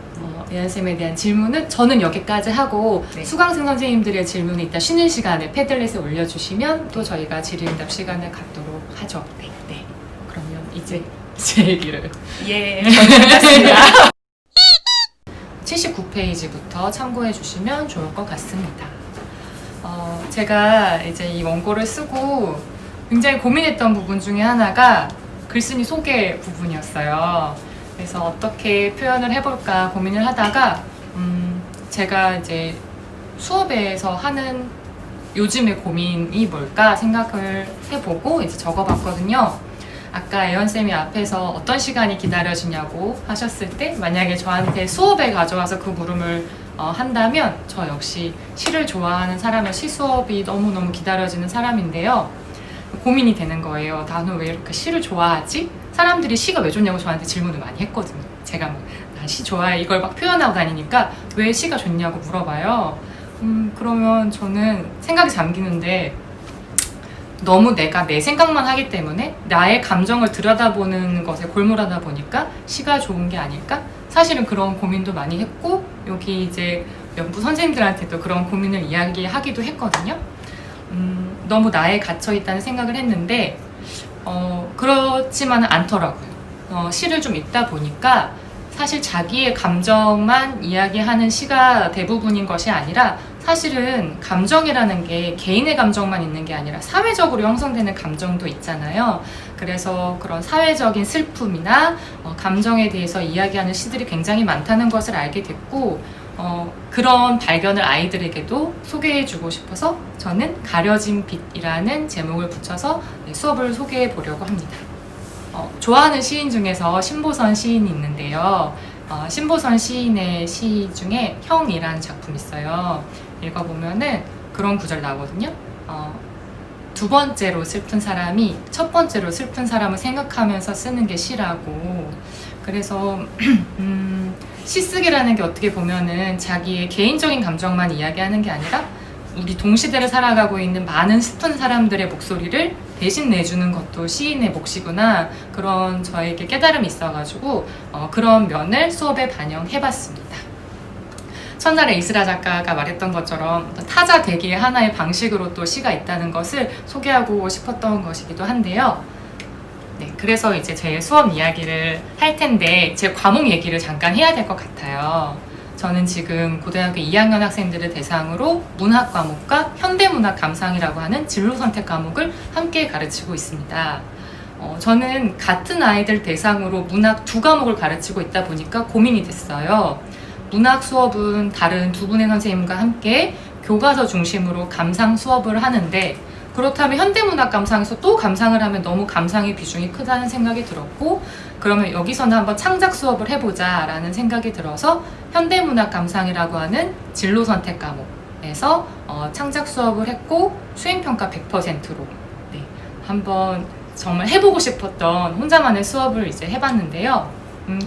예은쌤에 대한 질문은 저는 여기까지 하고 네. 수강생 선생님들의 질문은 이따 쉬는 시간에 패들렛에 올려주시면 또 저희가 질의응답 시간을 갖도록 하죠. 네. 네. 그러면 이제 제 얘기를 예, 반갑습니다. 79페이지부터 참고해 주시면 좋을 것 같습니다. 제가 이제 이 원고를 쓰고 굉장히 고민했던 부분 중에 하나가 글쓴이 소개 부분이었어요. 그래서 어떻게 표현을 해볼까 고민을 하다가 제가 이제 수업에서 하는 요즘의 고민이 뭘까 생각을 해보고 이제 적어봤거든요. 아까 애연쌤이 앞에서 어떤 시간이 기다려지냐고 하셨을 때 만약에 저한테 수업에 가져와서 그 물음을 한다면 저 역시 시를 좋아하는 사람의 시 수업이 너무너무 기다려지는 사람인데요. 고민이 되는 거예요. 나는 왜 이렇게 시를 좋아하지? 사람들이 시가 왜 좋냐고 저한테 질문을 많이 했거든요. 제가 난 시 좋아해 이걸 막 표현하고 다니니까 왜 시가 좋냐고 물어봐요. 그러면 저는 생각이 잠기는데 너무 내가 내 생각만 하기 때문에 나의 감정을 들여다보는 것에 골몰하다 보니까 시가 좋은 게 아닐까? 사실은 그런 고민도 많이 했고 여기 이제 연부 선생님들한테도 그런 고민을 이야기하기도 했거든요. 너무 나에 갇혀 있다는 생각을 했는데 그렇지만은 않더라고요. 시를 좀 읽다 보니까 사실 자기의 감정만 이야기하는 시가 대부분인 것이 아니라 사실은 감정이라는 게 개인의 감정만 있는 게 아니라 사회적으로 형성되는 감정도 있잖아요. 그래서 그런 사회적인 슬픔이나 감정에 대해서 이야기하는 시들이 굉장히 많다는 것을 알게 됐고, 그런 발견을 아이들에게도 소개해주고 싶어서 저는 가려진 빛이라는 제목을 붙여서 수업을 소개해 보려고 합니다. 좋아하는 시인 중에서 신보선 시인이 있는데요. 신보선 시인의 시 중에 형이라는 작품이 있어요. 읽어보면은 그런 구절 나오거든요. 두 번째로 슬픈 사람이 첫 번째로 슬픈 사람을 생각하면서 쓰는 게 시라고. 그래서 시 쓰기라는 게 어떻게 보면은 자기의 개인적인 감정만 이야기하는 게 아니라 우리 동시대를 살아가고 있는 많은 슬픈 사람들의 목소리를 대신 내주는 것도 시인의 몫이구나, 그런 저에게 깨달음이 있어가지고 그런 면을 수업에 반영해봤습니다. 첫날에 이스라 작가가 말했던 것처럼 타자 대기의 하나의 방식으로 또 시가 있다는 것을 소개하고 싶었던 것이기도 한데요. 네, 그래서 이제 제 수업 이야기를 할 텐데 제 과목 얘기를 잠깐 해야 될 것 같아요. 저는 지금 고등학교 2학년 학생들을 대상으로 문학 과목과 현대문학 감상이라고 하는 진로 선택 과목을 함께 가르치고 있습니다. 저는 같은 아이들 대상으로 문학 두 과목을 가르치고 있다 보니까 고민이 됐어요. 문학 수업은 다른 두 분의 선생님과 함께 교과서 중심으로 감상 수업을 하는데, 그렇다면 현대문학 감상에서 또 감상을 하면 너무 감상의 비중이 크다는 생각이 들었고, 그러면 여기서는 한번 창작 수업을 해보자 라는 생각이 들어서 현대문학 감상이라고 하는 진로 선택 과목에서 창작 수업을 했고, 수행평가 100%로 한번 정말 해보고 싶었던 혼자만의 수업을 이제 해봤는데요.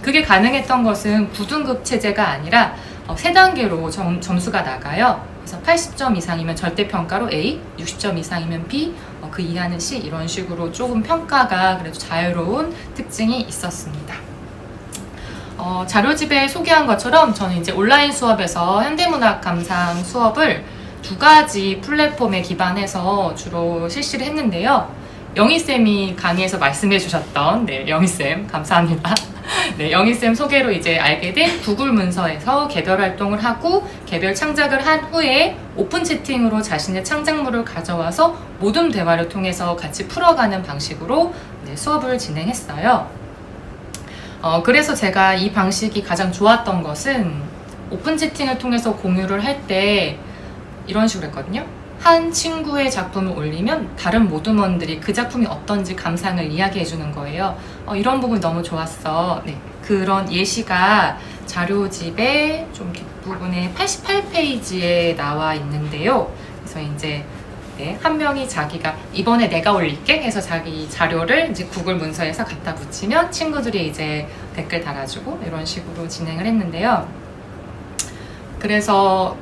그게 가능했던 것은 9등급 체제가 아니라 3단계로 점수가 나가요. 그래서 80점 이상이면 절대평가로 A, 60점 이상이면 B, 그 이하는 C, 이런 식으로 조금 평가가 그래도 자유로운 특징이 있었습니다. 자료집에 소개한 것처럼 저는 이제 온라인 수업에서 현대문학 감상 수업을 2가지 플랫폼에 기반해서 주로 실시를 했는데요. 영희쌤이 강의에서 말씀해 주셨던, 영희쌤 감사합니다. 영희쌤 소개로 이제 알게 된 구글 문서에서 개별 활동을 하고 개별 창작을 한 후에 오픈 채팅으로 자신의 창작물을 가져와서 모둠 대화를 통해서 같이 풀어가는 방식으로 수업을 진행했어요. 그래서 제가 이 방식이 가장 좋았던 것은 오픈 채팅을 통해서 공유를 할 때 이런 식으로 했거든요. 한 친구의 작품을 올리면 다른 모둠원들이 그 작품이 어떤지 감상을 이야기해 주는 거예요. 이런 부분이 너무 좋았어. 그런 예시가 자료집의 좀 뒷부분에 88페이지에 나와 있는데요. 그래서 이제 한 명이 자기가 이번에 내가 올릴게 해서 자기 자료를 이제 구글 문서에서 갖다 붙이면 친구들이 이제 댓글 달아주고 이런 식으로 진행을 했는데요. 그래서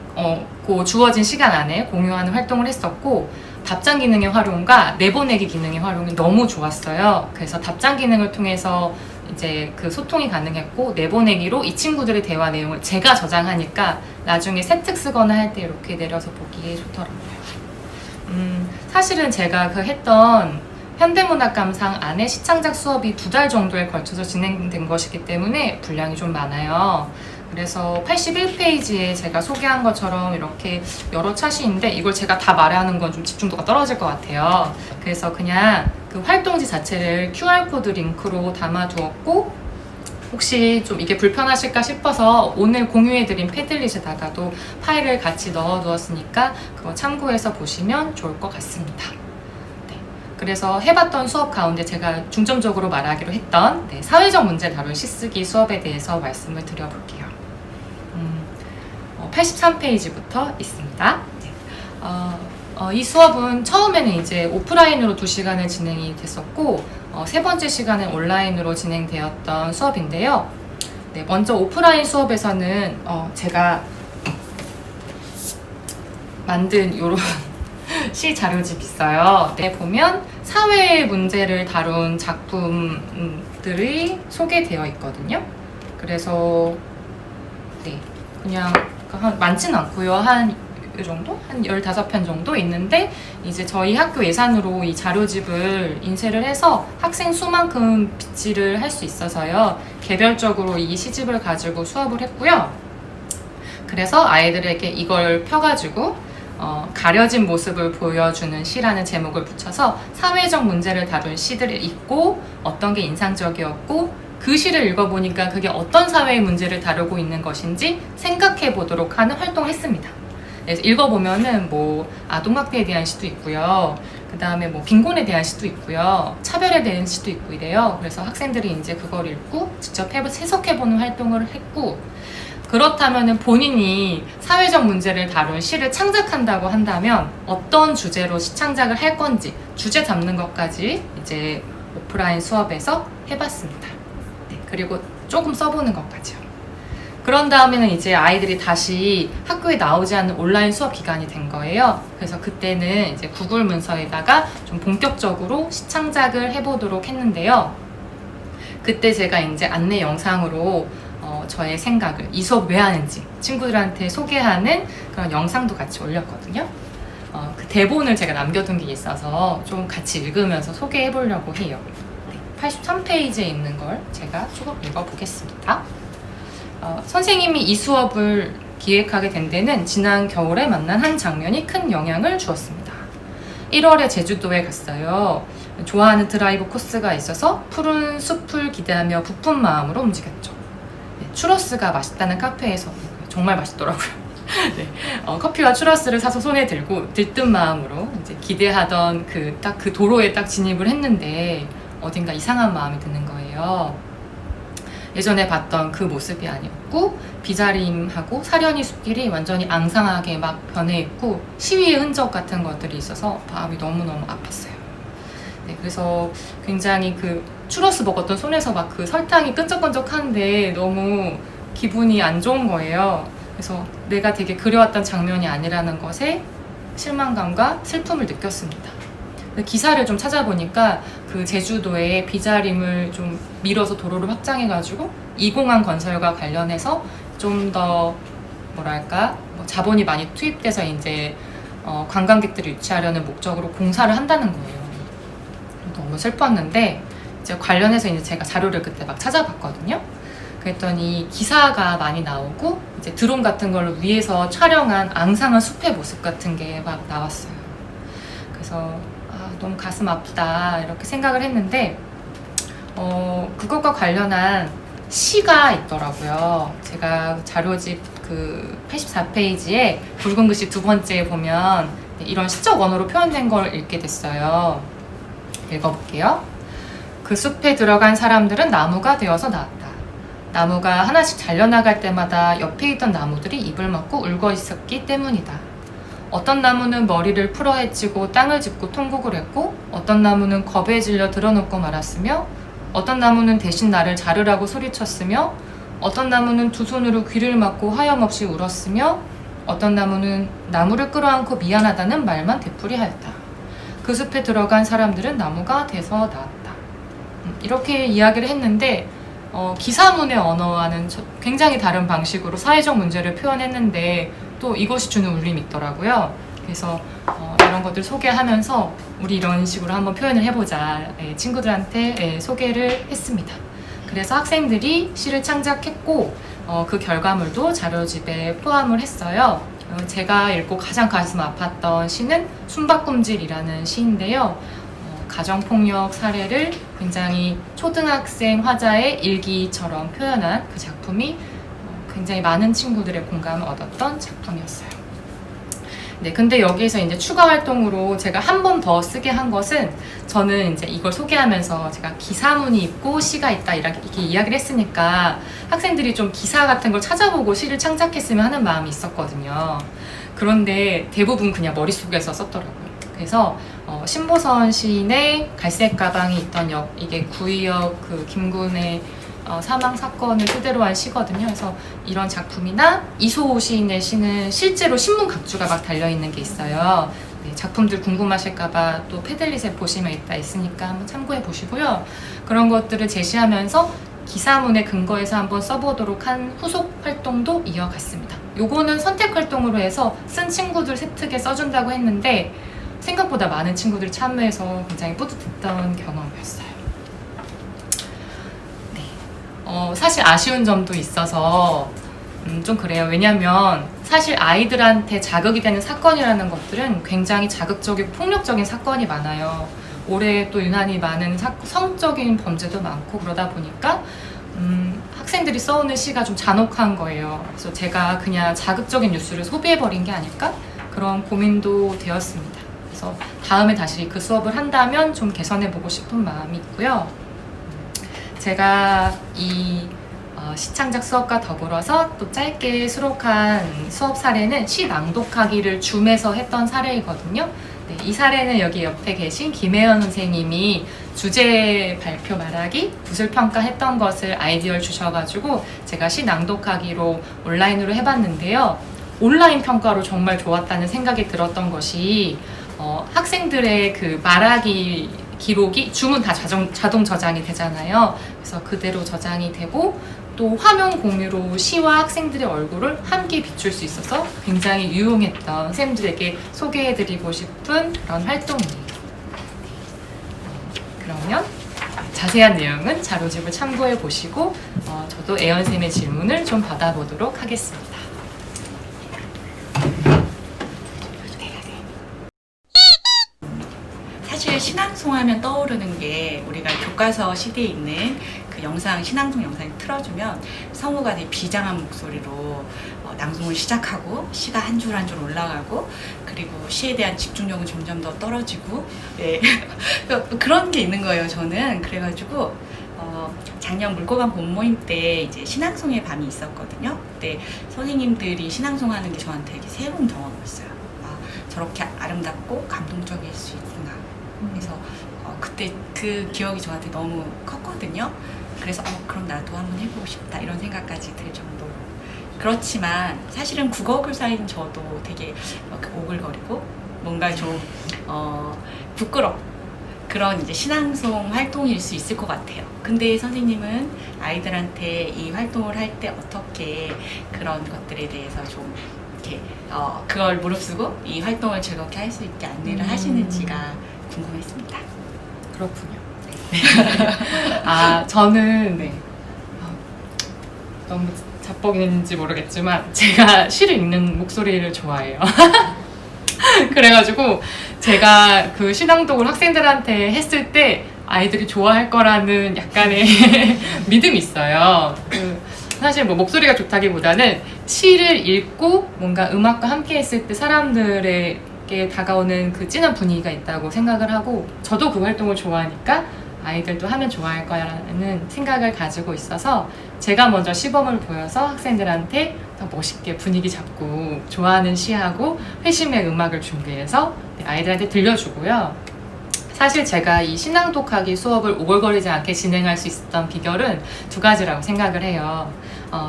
그 주어진 시간 안에 공유하는 활동을 했었고, 답장 기능의 활용과 내보내기 기능의 활용이 너무 좋았어요. 그래서 답장 기능을 통해서 이제 그 소통이 가능했고, 내보내기로 이 친구들의 대화 내용을 제가 저장하니까 나중에 세특 쓰거나 할 때 이렇게 내려서 보기에 좋더라고요. 사실은 제가 그 했던 현대문학 감상 안에 시창작 수업이 2달 정도에 걸쳐서 진행된 것이기 때문에 분량이 좀 많아요. 그래서 81페이지에 제가 소개한 것처럼 이렇게 여러 차시인데 이걸 제가 다 말하는 건 좀 집중도가 떨어질 것 같아요. 그래서 그냥 그 활동지 자체를 QR코드 링크로 담아두었고, 혹시 좀 이게 불편하실까 싶어서 오늘 공유해드린 패들릿에다가도 파일을 같이 넣어두었으니까 그거 참고해서 보시면 좋을 것 같습니다. 그래서 해봤던 수업 가운데 제가 중점적으로 말하기로 했던 사회적 문제 다룬 시쓰기 수업에 대해서 말씀을 드려볼게요. 83페이지부터 있습니다. 이 수업은 처음에는 이제 오프라인으로 2시간을 진행이 됐었고, 3번째 시간은 온라인으로 진행되었던 수업인데요. 먼저 오프라인 수업에서는 제가 만든 요런 시 자료집 있어요. 보면 사회 문제를 다룬 작품들이 소개되어 있거든요. 그래서 그냥 많진 않고요. 한 그 정도? 한 15편 정도 있는데 이제 저희 학교 예산으로 이 자료집을 인쇄를 해서 학생 수만큼 빗질을 할 수 있어서요. 개별적으로 이 시집을 가지고 수업을 했고요. 그래서 아이들에게 이걸 펴가지고 가려진 모습을 보여주는 시라는 제목을 붙여서 사회적 문제를 다룬 시들을 읽고 어떤 게 인상적이었고 그 시를 읽어보니까 그게 어떤 사회의 문제를 다루고 있는 것인지 생각해 보도록 하는 활동을 했습니다. 그래서 읽어보면은 뭐 아동학대에 대한 시도 있고요. 그 다음에 뭐 빈곤에 대한 시도 있고요. 차별에 대한 시도 있고 이래요. 그래서 학생들이 이제 그걸 읽고 직접 해석해보는 활동을 했고, 그렇다면은 본인이 사회적 문제를 다룬 시를 창작한다고 한다면 어떤 주제로 시 창작을 할 건지 주제 잡는 것까지 이제 오프라인 수업에서 해봤습니다. 네, 그리고 조금 써보는 것까지요. 그런 다음에는 이제 아이들이 다시 학교에 나오지 않는 온라인 수업 기간이 된 거예요. 그래서 그때는 이제 구글 문서에다가 좀 본격적으로 시 창작을 해보도록 했는데요. 그때 제가 이제 안내 영상으로 저의 생각을, 이 수업 왜 하는지 친구들한테 소개하는 그런 영상도 같이 올렸거든요. 그 대본을 제가 남겨둔 게 있어서 좀 같이 읽으면서 소개해 보려고 해요. 83페이지에 있는 걸 제가 조금 읽어보겠습니다. 선생님이 이 수업을 기획하게 된 데는 지난 겨울에 만난 한 장면이 큰 영향을 주었습니다. 1월에 제주도에 갔어요. 좋아하는 드라이브 코스가 있어서 푸른 숲을 기대하며 부푼 마음으로 움직였죠. 추러스가 맛있다는 카페에서 정말 맛있더라고요. 네, 커피와 추러스를 사서 손에 들고 들뜬 마음으로 이제 기대하던 그 도로에 딱 진입을 했는데 어딘가 이상한 마음이 드는 거예요. 예전에 봤던 그 모습이 아니었고 비자림하고 사려니 숲길이 완전히 앙상하게 막 변해 있고 시위의 흔적 같은 것들이 있어서 마음이 너무너무 아팠어요. 네, 그래서 굉장히 그 추러스 먹었던 손에서 막 그 설탕이 끈적끈적한데 너무 기분이 안 좋은 거예요. 그래서 내가 되게 그려왔던 장면이 아니라는 것에 실망감과 슬픔을 느꼈습니다. 기사를 좀 찾아보니까 그 제주도에 비자림을 좀 밀어서 도로를 확장해가지고 이공항 건설과 관련해서 좀 더 뭐랄까 자본이 많이 투입돼서 이제 관광객들을 유치하려는 목적으로 공사를 한다는 거예요. 너무 슬펐는데 이제 관련해서 이제 제가 자료를 그때 막 찾아봤거든요. 그랬더니 기사가 많이 나오고 이제 드론 같은 걸로 위에서 촬영한 앙상한 숲의 모습 같은 게 막 나왔어요. 그래서 너무 가슴 아프다 이렇게 생각을 했는데 그것과 관련한 시가 있더라고요. 제가 자료집 그 84페이지에 붉은 글씨 두 번째에 보면 이런 시적 언어로 표현된 걸 읽게 됐어요. 읽어볼게요. 그 숲에 들어간 사람들은 나무가 되어서 나왔다. 나무가 하나씩 잘려나갈 때마다 옆에 있던 나무들이 입을 막고 울고 있었기 때문이다. 어떤 나무는 머리를 풀어 헤치고 땅을 짚고 통곡을 했고 어떤 나무는 겁에 질려 드러눕고 말았으며 어떤 나무는 대신 나를 자르라고 소리쳤으며 어떤 나무는 두 손으로 귀를 막고 하염없이 울었으며 어떤 나무는 나무를 끌어안고 미안하다는 말만 되풀이하였다. 그 숲에 들어간 사람들은 나무가 돼서 나왔다. 이렇게 이야기를 했는데 기사문의 언어와는 굉장히 다른 방식으로 사회적 문제를 표현했는데 또 이것이 주는 울림이 있더라고요. 그래서 이런 것들 소개하면서 우리 이런 식으로 한번 표현을 해보자 친구들한테 소개를 했습니다. 그래서 학생들이 시를 창작했고 그 결과물도 자료집에 포함을 했어요. 제가 읽고 가장 가슴 아팠던 시는 숨바꿈질이라는 시인데요. 가정폭력 사례를 굉장히 초등학생 화자의 일기처럼 표현한 그 작품이 굉장히 많은 친구들의 공감을 얻었던 작품이었어요. 네, 근데 여기에서 이제 추가 활동으로 제가 한 번 더 쓰게 한 것은 저는 이제 이걸 소개하면서 제가 기사문이 있고 시가 있다 이렇게 이야기를 했으니까 학생들이 좀 기사 같은 걸 찾아보고 시를 창작했으면 하는 마음이 있었거든요. 그런데 대부분 그냥 머릿속에서 썼더라고요. 그래서 신보선 시인의 갈색 가방이 있던 역, 이게 구의역 그 김군의 사망 사건을 토대로 한 시거든요. 그래서 이런 작품이나 이소호 시인의 시는 실제로 신문 각주가 막 달려있는 게 있어요. 네, 작품들 궁금하실까봐 또 패들릿에 보시면 있으니까 한번 참고해 보시고요. 그런 것들을 제시하면서 기사문의 근거에서 한번 써보도록 한 후속 활동도 이어갔습니다. 요거는 선택 활동으로 해서 쓴 친구들 세특에 써준다고 했는데 생각보다 많은 친구들이 참여해서 굉장히 뿌듯했던 경험이었어요. 네. 사실 아쉬운 점도 있어서 좀 그래요. 왜냐면 사실 아이들한테 자극이 되는 사건이라는 것들은 굉장히 자극적이고 폭력적인 사건이 많아요. 올해 또 유난히 많은 성적인 범죄도 많고 그러다 보니까 학생들이 써오는 시가 좀 잔혹한 거예요. 그래서 제가 그냥 자극적인 뉴스를 소비해버린 게 아닐까? 그런 고민도 되었습니다. 그래서 다음에 다시 그 수업을 한다면 좀 개선해보고 싶은 마음이 있고요. 제가 이 시창작 수업과 더불어서 또 짧게 수록한 수업 사례는 시 낭독하기를 줌에서 했던 사례이거든요. 네, 이 사례는 여기 옆에 계신 김혜연 선생님이 주제 발표 말하기, 구슬평가 했던 것을 아이디어를 주셔가지고 제가 시 낭독하기로 온라인으로 해봤는데요. 온라인 평가로 정말 좋았다는 생각이 들었던 것이 학생들의 그 말하기 기록이 줌은 다 자동 저장이 되잖아요. 그래서 그대로 저장이 되고 또 화면 공유로 시와 학생들의 얼굴을 함께 비출 수 있어서 굉장히 유용했던 선생님들에게 소개해드리고 싶은 그런 활동이에요. 그러면 자세한 내용은 자료집을 참고해 보시고 저도 애연쌤의 질문을 좀 받아보도록 하겠습니다. 사실 신앙송 하면 떠오르는 게 우리가 교과서 CD에 있는 그 영상, 신앙송 영상을 틀어주면 성우가 되게 비장한 목소리로 낭송을 시작하고 시가 한 줄 한 줄 올라가고 그리고 시에 대한 집중력은 점점 더 떨어지고 네. 그런 게 있는 거예요. 저는 그래가지고 작년 물고반 본모임 때 이제 신앙송의 밤이 있었거든요. 그때 선생님들이 신앙송 하는 게 저한테 되게 새로운 경험이었어요. 저렇게 아름답고 감동적일 수 있구나. 그래서 그때 그 기억이 저한테 너무 컸거든요. 그래서 그럼 나도 한번 해보고 싶다 이런 생각까지 들 정도로. 그렇지만 사실은 국어교사인 저도 되게 오글거리고 뭔가 좀 부끄럽고 그런 이제 신앙송 활동일 수 있을 것 같아요. 근데 선생님은 아이들한테 이 활동을 할 때 어떻게 그런 것들에 대해서 좀 이렇게 그걸 무릅쓰고 이 활동을 즐겁게 할 수 있게 안내를 하시는지가 궁금했습니다. 그렇군요. 저는 네. 너무 자뻑인지 모르겠지만 제가 시를 읽는 목소리를 좋아해요. 그래가지고 제가 그 시낭독을 학생들한테 했을 때 아이들이 좋아할 거라는 약간의 믿음이 있어요. 사실 뭐 목소리가 좋다기보다는 시를 읽고 뭔가 음악과 함께 했을 때 사람들에게 다가오는 그 진한 분위기가 있다고 생각을 하고 저도 그 활동을 좋아하니까 아이들도 하면 좋아할 거라는 생각을 가지고 있어서 제가 먼저 시범을 보여서 학생들한테 더 멋있게 분위기 잡고 좋아하는 시하고 회심의 음악을 준비해서 아이들한테 들려주고요. 사실 제가 이 신앙독하기 수업을 오글거리지 않게 진행할 수 있었던 비결은 두 가지라고 생각을 해요.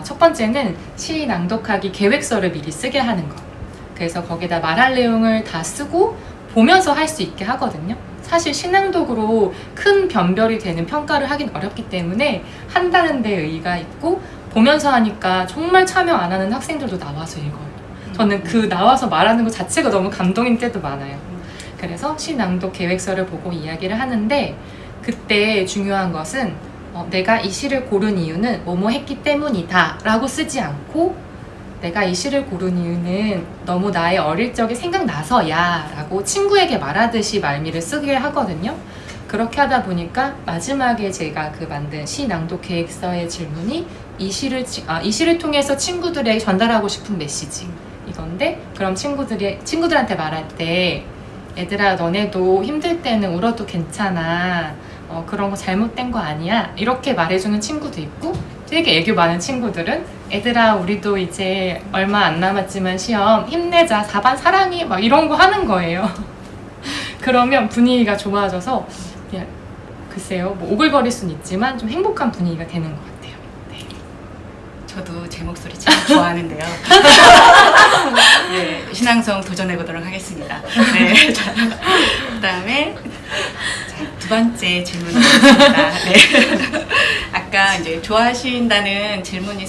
첫 번째는 시 낭독하기 계획서를 미리 쓰게 하는 것. 그래서 거기다 말할 내용을 다 쓰고 보면서 할 수 있게 하거든요. 사실 신앙독으로 큰 변별이 되는 평가를 하긴 어렵기 때문에 한다는 데 의의가 있고 보면서 하니까 정말 참여 안 하는 학생들도 나와서 읽어요. 저는 그 나와서 말하는 것 자체가 너무 감동인 때도 많아요. 그래서 시 낭독 계획서를 보고 이야기를 하는데 그때 중요한 것은 내가 이 시를 고른 이유는 뭐뭐 했기 때문이다 라고 쓰지 않고 내가 이 시를 고른 이유는 너무 나의 어릴 적이 생각나서야 라고 친구에게 말하듯이 말미를 쓰게 하거든요. 그렇게 하다 보니까 마지막에 제가 그 만든 시 낭독 계획서의 질문이 이 시를 통해서 친구들에게 전달하고 싶은 메시지 이건데 그럼 친구들한테 말할 때 얘들아 너네도 힘들 때는 울어도 괜찮아 그런 거 잘못된 거 아니야 이렇게 말해주는 친구도 있고 되게 애교 많은 친구들은 애들아 우리도 이제 얼마 안 남았지만 시험 힘내자 4반 사랑해 막 이런 거 하는 거예요. 그러면 분위기가 좋아져서 그냥 글쎄요 뭐 오글거릴 수는 있지만 좀 행복한 분위기가 되는 것 같아요. 네. 저도 제 목소리 참 좋아하는데요. 네, 신앙송 도전해보도록 하겠습니다. 네, 그다음에 두 번째 질문입니다. 네. 아까 이제 이제 좋아하신다는 질문이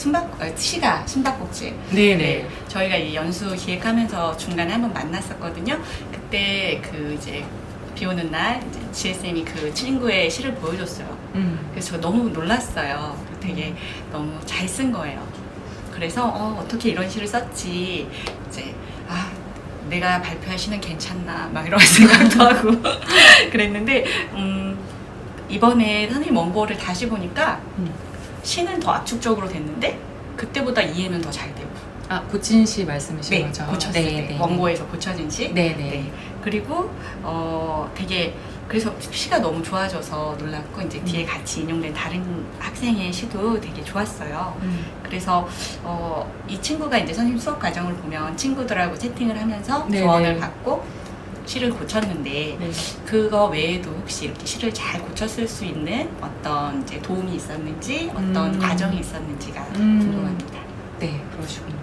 시가 숨바꼭질. 네네. 저희가 이 연수 기획하면서 중간에 한번 만났었거든요. 그때 그 이제 비 오는 날 이제 지혜쌤이 그 친구의 시를 보여줬어요. 그래서 저 너무 놀랐어요. 되게 너무 잘 쓴 거예요. 그래서 어떻게 이런 시를 썼지 이제 내가 발표할 시는 괜찮나 막 이런 생각도 하고 그랬는데 이번에 선생님 원고를 다시 보니까 시는 더 압축적으로 됐는데 그때보다 이해는 더 잘 되고. 고친 시 말씀이신 거죠? 고쳤을 네, 때 네. 원고에서 고쳐진 시. 네네. 네. 그리고 되게 그래서 시가 너무 좋아져서 놀랐고 이제 뒤에 같이 인용된 다른 학생의 시도 되게 좋았어요. 그래서 이 친구가 이제 선생님 수업 과정을 보면 친구들하고 채팅을 하면서 네네. 조언을 받고 시를 고쳤는데 네. 그거 외에도 혹시 이렇게 시를 잘 고쳤을 수 있는 어떤 이제 도움이 있었는지 어떤 과정이 있었는지가 궁금합니다. 네, 그러시군요.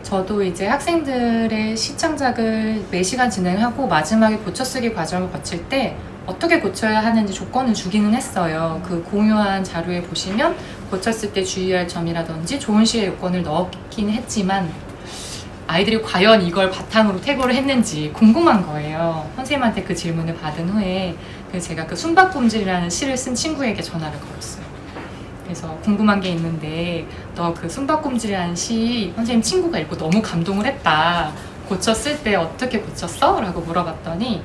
저도 이제 학생들의 시창작을 매시간 진행하고 마지막에 고쳐쓰기 과정을 거칠 때 어떻게 고쳐야 하는지 조건을 주기는 했어요. 그 공유한 자료에 보시면 고쳤을 때 주의할 점이라든지 좋은 시의 요건을 넣긴 했지만 아이들이 과연 이걸 바탕으로 태고를 했는지 궁금한 거예요. 선생님한테 그 질문을 받은 후에 그래서 제가 그 숨바꿈질이라는 시를 쓴 친구에게 전화를 걸었어요. 그래서 궁금한 게 있는데 너 그 숨바꿈질이라는 시 선생님 친구가 읽고 너무 감동을 했다. 고쳤을 때 어떻게 고쳤어? 라고 물어봤더니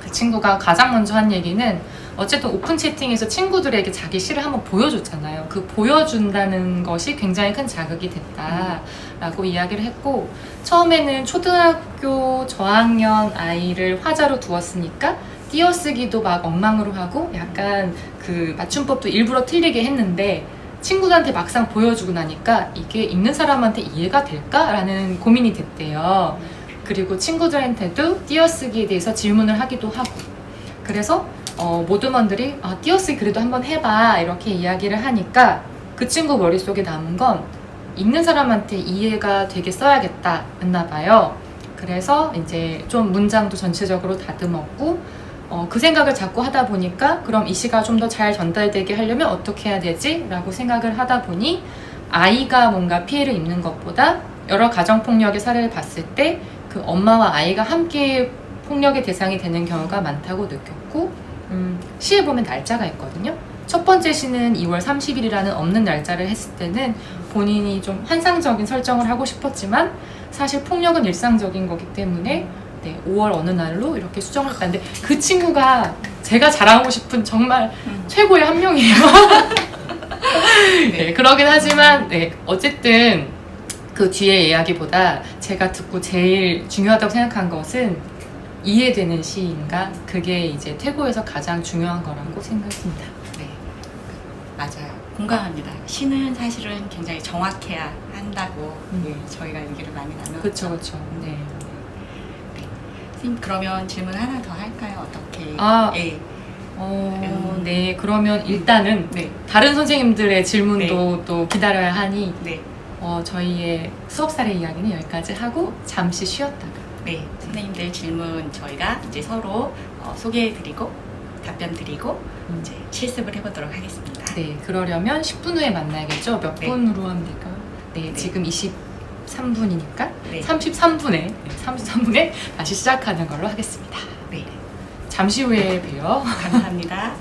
그 친구가 가장 먼저 한 얘기는 어쨌든 오픈 채팅에서 친구들에게 자기 시를 한번 보여줬잖아요. 그 보여준다는 것이 굉장히 큰 자극이 됐다라고 이야기를 했고 처음에는 초등학교 저학년 아이를 화자로 두었으니까 띄어쓰기도 막 엉망으로 하고 약간 그 맞춤법도 일부러 틀리게 했는데 친구들한테 막상 보여주고 나니까 이게 읽는 사람한테 이해가 될까라는 고민이 됐대요. 그리고 친구들한테도 띄어쓰기에 대해서 질문을 하기도 하고 그래서 모두먼들이 띄어쓰기 그래도 한번 해봐 이렇게 이야기를 하니까 그 친구 머릿속에 남은 건 읽는 사람한테 이해가 되게 써야겠다 였나 봐요. 그래서 이제 좀 문장도 전체적으로 다듬었고 그 생각을 자꾸 하다 보니까 그럼 이 시가 좀 더 잘 전달되게 하려면 어떻게 해야 되지? 라고 생각을 하다 보니 아이가 뭔가 피해를 입는 것보다 여러 가정폭력의 사례를 봤을 때 그 엄마와 아이가 함께 폭력의 대상이 되는 경우가 많다고 느꼈고 시에 보면 날짜가 있거든요. 첫 번째 시는 2월 30일이라는 없는 날짜를 했을 때는 본인이 좀 환상적인 설정을 하고 싶었지만 사실 폭력은 일상적인 거기 때문에 5월 어느 날로 이렇게 수정을 했다는데 그 친구가 제가 자랑하고 싶은 정말 최고의 한 명이에요. 네, 그러긴 하지만 어쨌든 그 뒤에 이야기보다 제가 듣고 제일 중요하다고 생각한 것은 이해되는 시인가 그게 이제 태고에서 가장 중요한 거라고 생각합니다. 네, 맞아요. 공감합니다. 시는 사실은 굉장히 정확해야 한다고 저희가 얘기를 많이 나눴죠. 그렇죠. 네. 선생님 그러면 질문 하나 더 할까요? 어떻게? 예. 네. 그러면 일단은 다른 선생님들의 질문도 또 기다려야 하니 저희의 수업 사례 이야기는 여기까지 하고 잠시 쉬었다가 선생님들 질문 저희가 이제 서로 소개해드리고 답변 드리고 이제 실습을 해보도록 하겠습니다. 네, 그러려면 10분 후에 만나야겠죠? 몇 분으로 하면 될까요? 지금 23분이니까 33분에 다시 시작하는 걸로 하겠습니다. 네. 잠시 후에 봬요. 감사합니다.